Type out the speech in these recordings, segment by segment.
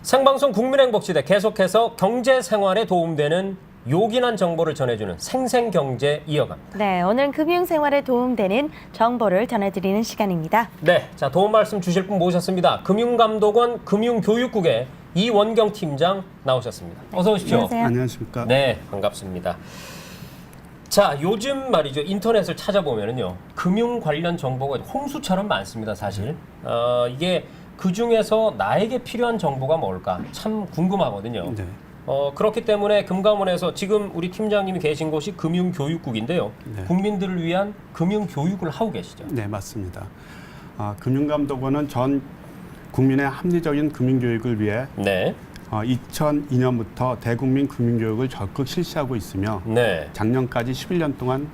생방송 국민행복시대 계속해서 경제생활에 도움되는 요긴한 정보를 전해주는 생생경제 이어갑니다. 네, 오늘은 금융생활에 도움되는 정보를 전해드리는 시간입니다. 네, 자 도움 말씀 주실 분 모셨습니다. 금융감독원 금융교육국의 이원경 팀장 나오셨습니다. 어서 오십시오. 안녕하세요. 안녕하십니까. 네, 반갑습니다. 자, 요즘 말이죠. 인터넷을 찾아보면은요. 금융 관련 정보가 홍수처럼 많습니다, 사실. 이게 그중에서 나에게 필요한 정보가 뭘까 참 궁금하거든요. 네. 그렇기 때문에 금감원에서 지금 우리 팀장님이 계신 곳이 금융교육국인데요. 네. 국민들을 위한 금융교육을 하고 계시죠. 네, 맞습니다. 금융감독원은 전 국민의 합리적인 금융교육을 위해 네. 2002년부터 대국민 금융교육을 적극 실시하고 있으며 네. 작년까지 11년 동안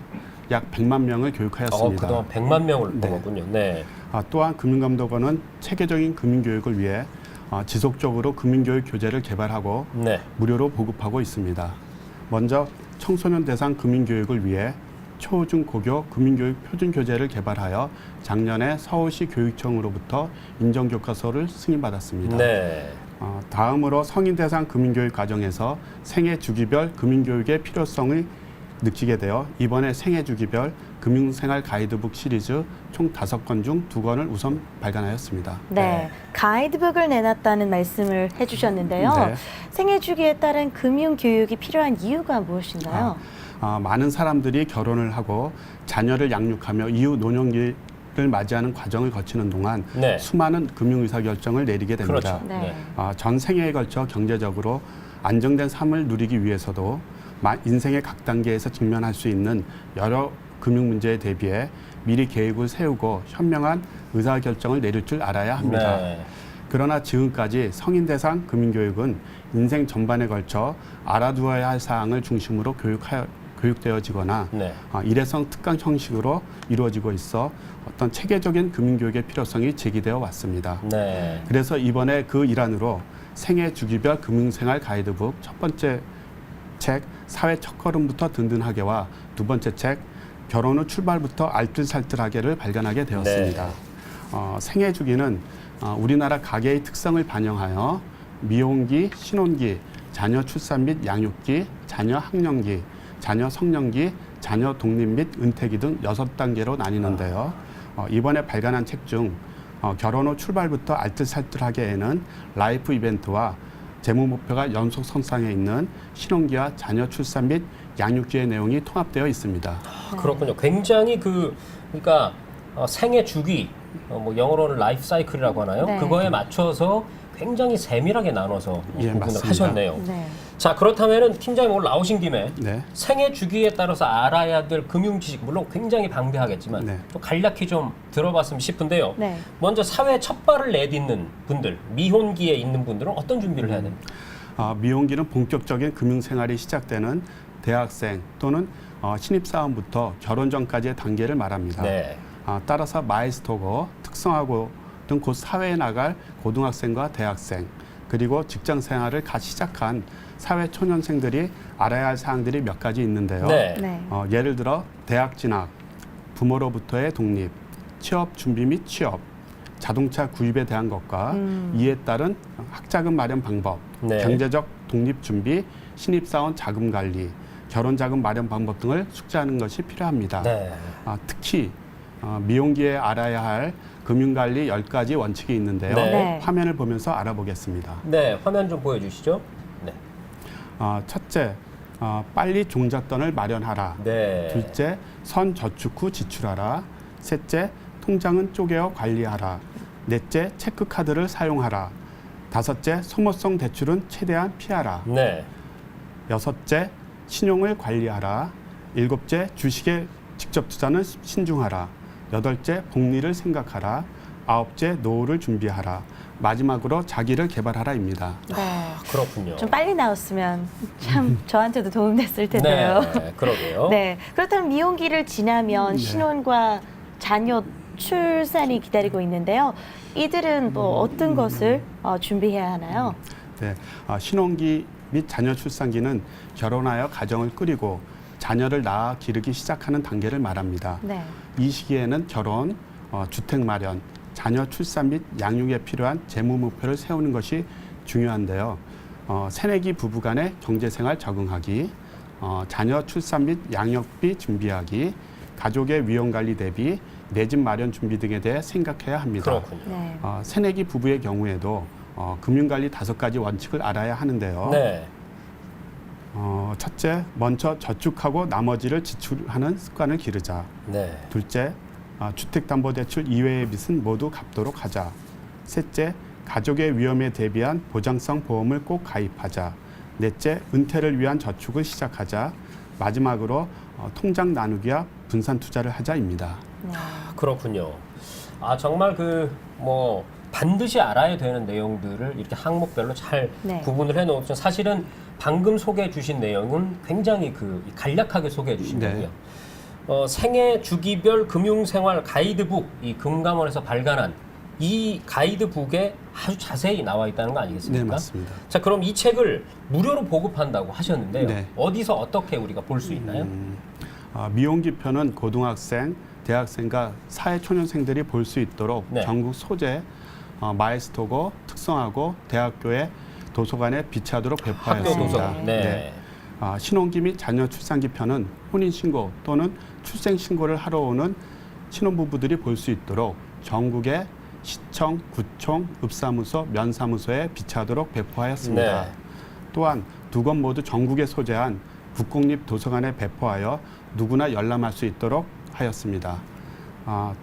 약 100만 명을 교육하였습니다. 그동안 100만 명을 네. 뽑았군요. 네. 또한 금융감독원은 체계적인 금융교육을 위해 지속적으로 금융교육 교재를 개발하고 네. 무료로 보급하고 있습니다. 먼저 청소년 대상 금융교육을 위해 초, 중, 고교 금융교육 표준교재를 개발하여 작년에 서울시 교육청으로부터 인정교과서를 승인받았습니다. 네. 다음으로 성인 대상 금융교육 과정에서 생애 주기별 금융교육의 필요성을 느끼게 되어 이번에 생애 주기별 금융생활 가이드북 시리즈 총 5권 중 2권을 우선 발간하였습니다. 네, 가이드북을 내놨다는 말씀을 해주셨는데요. 네. 생애 주기에 따른 금융교육이 필요한 이유가 무엇인가요? 많은 사람들이 결혼을 하고 자녀를 양육하며 이후 노년기를 맞이하는 과정을 거치는 동안 네. 수많은 금융 의사결정을 내리게 됩니다. 그렇죠. 네. 전 생애에 걸쳐 경제적으로 안정된 삶을 누리기 위해서도 인생의 각 단계에서 직면할 수 있는 여러 금융 문제에 대비해 미리 계획을 세우고 현명한 의사결정을 내릴 줄 알아야 합니다. 네. 그러나 지금까지 성인 대상 금융교육은 인생 전반에 걸쳐 알아두어야 할 사항을 중심으로 교육되어지거나 네. 일회성 특강 형식으로 이루어지고 있어 어떤 체계적인 금융교육의 필요성이 제기되어 왔습니다. 네. 그래서 이번에 그 일환으로 생애 주기별 금융생활 가이드북 첫 번째 책 사회 첫걸음부터 든든하게와 두 번째 책 결혼 후 출발부터 알뜰살뜰하게를 발간하게 되었습니다. 생애 주기는 우리나라 가계의 특성을 반영하여 미혼기, 신혼기, 자녀 출산 및 양육기, 자녀 학령기, 자녀 성년기, 자녀 독립 및 은퇴기 등 6단계로 나뉘는데요. 이번에 발간한 책 중 결혼 후 출발부터 알뜰살뜰하게에는 라이프 이벤트와 재무 목표가 연속선상에 있는 신혼기와 자녀 출산 및 양육기의 내용이 통합되어 있습니다. 그렇군요. 굉장히 그러니까 생애 주기, 뭐 영어로는 라이프 사이클이라고 하나요? 네. 그거에 맞춰서 굉장히 세밀하게 나눠서 예, 구분을 맞습니다. 하셨네요. 네. 자, 그렇다면은 팀장님 오늘 나오신 김에 네. 생애 주기에 따라서 알아야 될 금융 지식 물론 굉장히 방대하겠지만 네. 또 간략히 좀 들어봤으면 싶은데요. 네. 먼저 사회 첫 발을 내딛는 분들, 미혼기에 있는 분들은 어떤 준비를 해야 됩니까? 미혼기는 본격적인 금융생활이 시작되는 대학생 또는 신입사원부터 결혼 전까지의 단계를 말합니다. 네. 따라서 마일스토거, 특성화고 등 곧 사회에 나갈 고등학생과 대학생 그리고 직장 생활을 갓 시작한 사회 초년생들이 알아야 할 사항들이 몇 가지 있는데요. 네. 네. 예를 들어 대학 진학, 부모로부터의 독립, 취업 준비 및 취업, 자동차 구입에 대한 것과 이에 따른 학자금 마련 방법, 네. 경제적 독립 준비, 신입사원 자금 관리, 결혼 자금 마련 방법 등을 숙지하는 것이 필요합니다. 네. 특히 미혼기에 알아야 할 금융관리 10가지 원칙이 있는데요. 네. 네. 화면을 보면서 알아보겠습니다. 네, 화면 좀 보여주시죠. 네. 첫째, 빨리 종잣돈을 마련하라. 네. 둘째, 선저축 후 지출하라. 셋째, 통장은 쪼개어 관리하라. 넷째, 체크카드를 사용하라. 다섯째, 소모성 대출은 최대한 피하라. 네. 여섯째, 신용을 관리하라. 일곱째, 주식에 직접 투자는 신중하라. 여덟째, 복리를 생각하라. 아홉째, 노후를 준비하라. 마지막으로 자기를 개발하라입니다. 네. 그렇군요. 좀 빨리 나왔으면 참 저한테도 도움됐을 텐데요. 네, 그러게요. 네. 그렇다면 미혼기를 지나면 네. 신혼과 자녀 출산이 기다리고 있는데요. 이들은 뭐 어떤 것을 준비해야 하나요? 네, 신혼기 및 자녀 출산기는 결혼하여 가정을 꾸리고 자녀를 낳아 기르기 시작하는 단계를 말합니다. 네. 이 시기에는 결혼, 주택 마련, 자녀 출산 및 양육에 필요한 재무 목표를 세우는 것이 중요한데요. 새내기 부부 간의 경제생활 적응하기, 자녀 출산 및 양육비 준비하기, 가족의 위험관리 대비, 내 집 마련 준비 등에 대해 생각해야 합니다. 그렇군요. 네. 새내기 부부의 경우에도 금융관리 5가지 원칙을 알아야 하는데요. 네. 첫째, 먼저 저축하고 나머지를 지출하는 습관을 기르자. 네. 둘째, 주택담보대출 이외의 빚은 모두 갚도록 하자. 셋째, 가족의 위험에 대비한 보장성 보험을 꼭 가입하자. 넷째, 은퇴를 위한 저축을 시작하자. 마지막으로 통장 나누기와 분산 투자를 하자입니다. 네. 그렇군요. 정말 반드시 알아야 되는 내용들을 이렇게 항목별로 잘 네. 구분을 해놓죠. 사실은 방금 소개해 주신 내용은 굉장히 간략하게 소개해 주신 네. 거고요. 생애 주기별 금융생활 가이드북, 이 금감원에서 발간한 이 가이드북에 아주 자세히 나와 있다는 거 아니겠습니까? 네, 맞습니다. 자, 그럼 이 책을 무료로 보급한다고 하셨는데요. 네. 어디서 어떻게 우리가 볼 수 있나요? 미용기 편은 고등학생, 대학생과 사회초년생들이 볼 수 있도록 네. 전국 소재, 마일스토고, 특성화고, 대학교의 도서관에 비치하도록 학교 배포하였습니다. 도서관. 네. 신혼기 및 자녀 출산기 편은 혼인신고 또는 출생신고를 하러 오는 신혼부부들이 볼 수 있도록 전국의 시청, 구청, 읍사무소, 면사무소에 비치하도록 배포하였습니다. 네. 또한 두 권 모두 전국에 소재한 국공립도서관에 배포하여 누구나 열람할 수 있도록 하였습니다.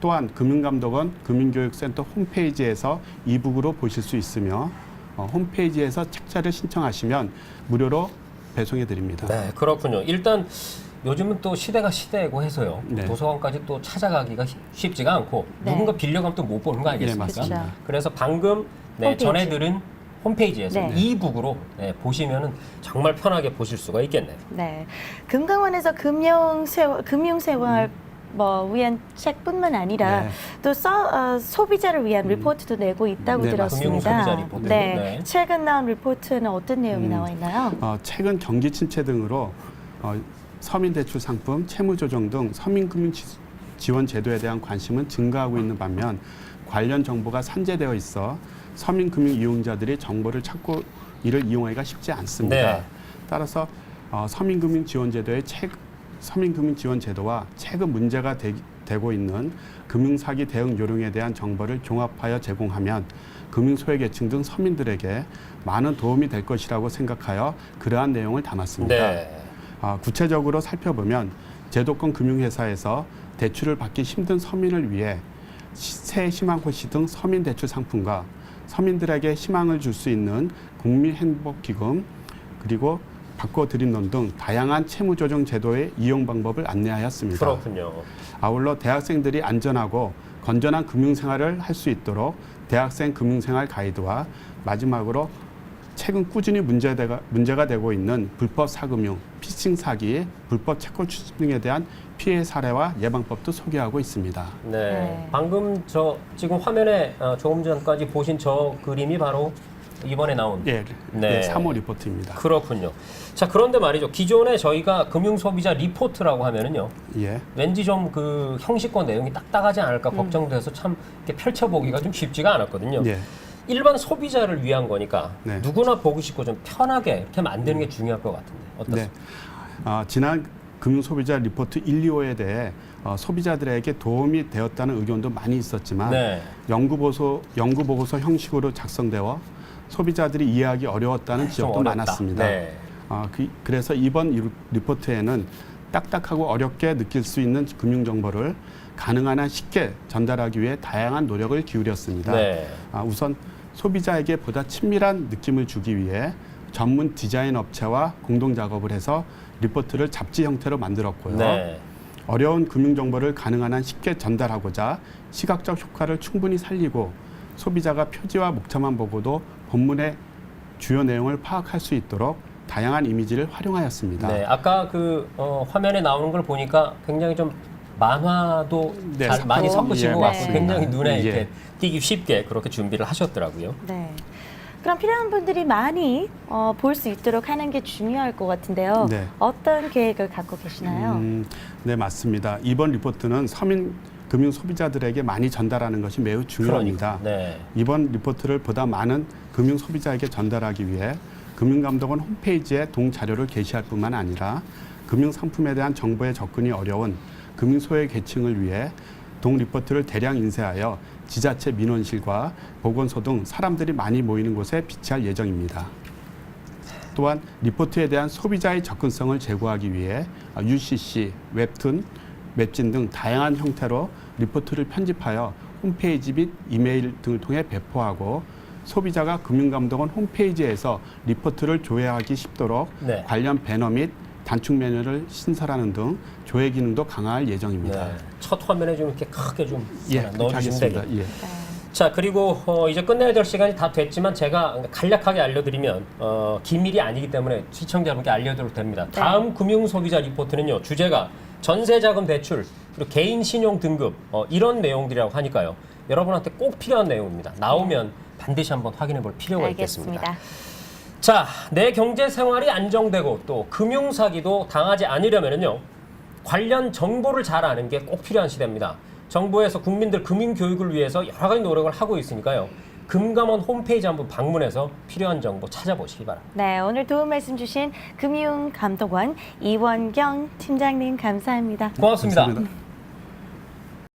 또한 금융감독원 금융교육센터 홈페이지에서 이북으로 보실 수 있으며 홈페이지에서 책자를 신청하시면 무료로 배송해 드립니다. 네, 그렇군요. 일단 요즘은 또 시대가 시대고 해서요. 네. 도서관까지 또 찾아가기가 쉽지가 않고 네. 누군가 빌려가면 또 못 보는 거 아니겠습니까? 네, 맞습니다. 그렇죠. 그래서 방금 홈페이지. 전해드린 홈페이지에서 네. 이북으로 보시면은 정말 편하게 보실 수가 있겠네요. 네. 금감원에서 금융생활 위한 책뿐만 아니라 네. 또 소비자를 위한 리포트도 내고 있다고 네, 들었습니다. 금융소비자 리포트. 네. 네. 최근 나온 리포트는 어떤 내용이 나와 있나요? 최근 경기 침체 등으로 서민대출 상품, 채무조정 등 서민금융 지원 제도에 대한 관심은 증가하고 있는 반면 관련 정보가 산재되어 있어 서민금융 이용자들이 정보를 찾고 이를 이용하기가 쉽지 않습니다. 네. 따라서 서민금융 지원 제도의 서민금융 지원 제도와 최근 문제가 되고 있는 금융사기 대응 요령에 대한 정보를 종합하여 제공하면 금융소외계층 등 서민들에게 많은 도움이 될 것이라고 생각하여 그러한 내용을 담았습니다. 네. 구체적으로 살펴보면 제도권 금융회사에서 대출을 받기 힘든 서민을 위해 새 희망고시 등 서민 대출 상품과 서민들에게 희망을 줄 수 있는 국민행복기금 그리고 바꿔드림론 등 다양한 채무조정 제도의 이용 방법을 안내하였습니다. 그렇군요. 아울러 대학생들이 안전하고 건전한 금융생활을 할 수 있도록 대학생 금융생활 가이드와 마지막으로 최근 꾸준히 문제가 되고 있는 불법 사금융, 피싱 사기, 불법 채권 추진 등에 대한 피해 사례와 예방법도 소개하고 있습니다. 네. 네. 방금 지금 화면에 조금 전까지 보신 저 그림이 바로 이번에 나온. 네, 네. 3호 리포트입니다. 그렇군요. 자, 그런데 말이죠. 기존에 저희가 금융소비자 리포트라고 하면은요. 예. 왠지 좀 형식과 내용이 딱딱하지 않을까 걱정돼서 참 이렇게 펼쳐보기가 좀 쉽지가 않았거든요. 예. 일반 소비자를 위한 거니까 네. 누구나 보기 쉽고 좀 편하게 이렇게 만드는 게 중요할 것 같은데 어떻습니까? 네. 지난 금융소비자 리포트 1, 2호에 대해 소비자들에게 도움이 되었다는 의견도 많이 있었지만 네. 연구보고서 형식으로 작성되어 소비자들이 이해하기 어려웠다는 좀 지적도 어렵다. 많았습니다. 네. 그래서 이번 리포트에는 딱딱하고 어렵게 느낄 수 있는 금융정보를 가능한 한 쉽게 전달하기 위해 다양한 노력을 기울였습니다. 네. 우선 소비자에게 보다 친밀한 느낌을 주기 위해 전문 디자인 업체와 공동 작업을 해서 리포트를 잡지 형태로 만들었고요. 네. 어려운 금융정보를 가능한 한 쉽게 전달하고자 시각적 효과를 충분히 살리고 소비자가 표지와 목차만 보고도 본문의 주요 내용을 파악할 수 있도록 다양한 이미지를 활용하였습니다. 네. 아까 화면에 나오는 걸 보니까 굉장히 좀 만화도 네, 잘 많이 섞으신 예, 것 같고 맞습니다. 굉장히 눈에 이렇게 예. 띄기 쉽게 그렇게 준비를 하셨더라고요. 네. 그럼 필요한 분들이 많이 볼 수 있도록 하는 게 중요할 것 같은데요. 네. 어떤 계획을 갖고 계시나요? 네, 맞습니다. 이번 리포트는 서민 금융 소비자들에게 많이 전달하는 것이 매우 중요합니다. 네. 이번 리포트를 보다 많은 금융 소비자에게 전달하기 위해 금융감독원 홈페이지에 동자료를 게시할 뿐만 아니라 금융 상품에 대한 정보에 접근이 어려운 금융 소외 계층을 위해 동 리포트를 대량 인쇄하여 지자체 민원실과 보건소 등 사람들이 많이 모이는 곳에 비치할 예정입니다. 또한 리포트에 대한 소비자의 접근성을 제고하기 위해 UCC, 웹툰, 웹진 등 다양한 형태로 리포트를 편집하여 홈페이지 및 이메일 등을 통해 배포하고 소비자가 금융감독원 홈페이지에서 리포트를 조회하기 쉽도록 네. 관련 배너 및 단축 메뉴를 신설하는 등 조회 기능도 강화할 예정입니다. 네. 첫 화면에 좀 이렇게 크게 좀 예, 그렇게 넣어주시면 하겠습니다. 되겠습니다. 예. 자, 그리고 이제 끝내야 될 시간이 다 됐지만 제가 간략하게 알려드리면 기밀이 아니기 때문에 시청자 여러분께 알려드려도 됩니다. 네. 다음 금융소비자 리포트는요. 주제가 전세자금 대출, 그리고 개인 신용 등급 이런 내용들이라고 하니까요. 여러분한테 꼭 필요한 내용입니다. 나오면 반드시 한번 확인해 볼 필요가 있겠습니다. 알겠습니다. 자, 내 경제 생활이 안정되고 또 금융 사기도 당하지 않으려면요. 관련 정보를 잘 아는 게 꼭 필요한 시대입니다. 정부에서 국민들 금융 교육을 위해서 여러 가지 노력을 하고 있으니까요. 금감원 홈페이지 한번 방문해서 필요한 정보 찾아보시기 바랍니다. 네, 오늘 도움 말씀 주신 금융감독원 이원경 팀장님 감사합니다. 고맙습니다. 감사합니다.